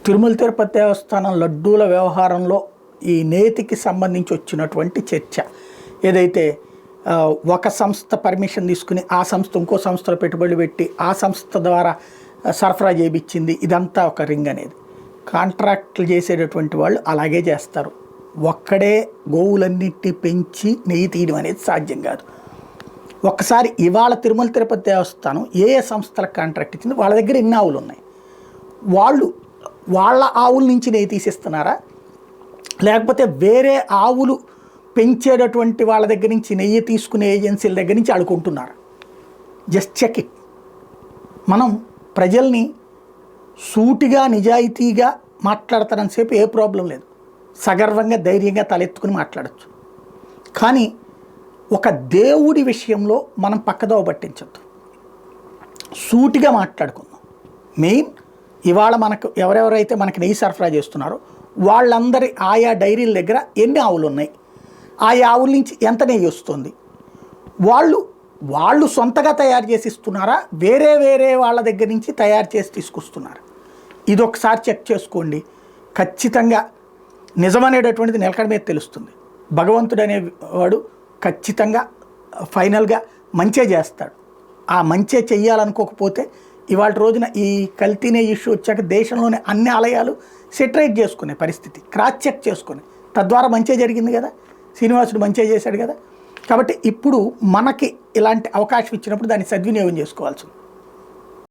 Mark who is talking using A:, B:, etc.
A: తిరుమల తిరుపతి దేవస్థానం లడ్డూల వ్యవహారంలో ఈ నేతికి సంబంధించి వచ్చినటువంటి చర్చ ఏదైతే ఒక సంస్థ పర్మిషన్ తీసుకుని ఆ సంస్థ ఇంకో సంస్థలో పెట్టుబడులు పెట్టి ఆ సంస్థ ద్వారా సరఫరా చేయించింది, ఇదంతా ఒక రింగ్ అనేది. కాంట్రాక్ట్లు చేసేటటువంటి వాళ్ళు అలాగే చేస్తారు. ఒక్కడే గోవులన్నింటినీ పెంచి నెయ్యి తీయడం అనేది సాధ్యం కాదు. ఒక్కసారి ఇవాళ తిరుమల తిరుపతి దేవస్థానం ఏ ఏ సంస్థలకు కాంట్రాక్ట్ ఇచ్చింది, వాళ్ళ దగ్గర ఎన్ని ఆవులు ఉన్నాయి, వాళ్ళు వాళ్ళ ఆవుల నుంచి నెయ్యి తీసిస్తున్నారా, లేకపోతే వేరే ఆవులు పెంచేటటువంటి వాళ్ళ దగ్గర నుంచి నెయ్యి తీసుకునే ఏజెన్సీల దగ్గర నుంచి అడుకుంటున్నారా? Just check it. మనం ప్రజల్ని సూటిగా నిజాయితీగా మాట్లాడతారని సేపు ఏ ప్రాబ్లం లేదు, సగర్వంగా ధైర్యంగా తలెత్తుకుని మాట్లాడచ్చు. కానీ ఒక దేవుడి విషయంలో మనం పక్కదోవ పట్టించద్దు, సూటిగా మాట్లాడుకుందాం. మెయిన్ ఇవాళ మనకు ఎవరెవరైతే మనకి నెయ్యి సరఫరా చేస్తున్నారో వాళ్ళందరి ఆయా డైరీల దగ్గర ఎన్ని ఆవులు ఉన్నాయి, ఆయా ఆవుల నుంచి ఎంత నెయ్యి వస్తుంది, వాళ్ళు సొంతగా తయారు చేసి ఇస్తున్నారా, వేరే వేరే వాళ్ళ దగ్గర నుంచి తయారు చేసి తీసుకొస్తున్నారు, ఇది ఒకసారి చెక్ చేసుకోండి. ఖచ్చితంగా నిజమనేటటువంటిది నిలకడ మీద తెలుస్తుంది. భగవంతుడు అనేవాడు ఖచ్చితంగా ఫైనల్గా మంచే చేస్తాడు. ఆ మంచే చెయ్యాలనుకోకపోతే ఇవాళ రోజున ఈ కల్తీనే ఇష్యూ వచ్చాక దేశంలోని అన్ని ఆలయాలు సెటరేట్ చేసుకునే పరిస్థితి, క్రాస్ చెక్ చేసుకుని, తద్వారా మంచే జరిగింది కదా, శ్రీనివాసుడు మంచే చేశాడు కదా. కాబట్టి ఇప్పుడు మనకి ఇలాంటి అవకాశం ఇచ్చినప్పుడు దాన్ని సద్వినియోగం చేసుకోవాల్సింది.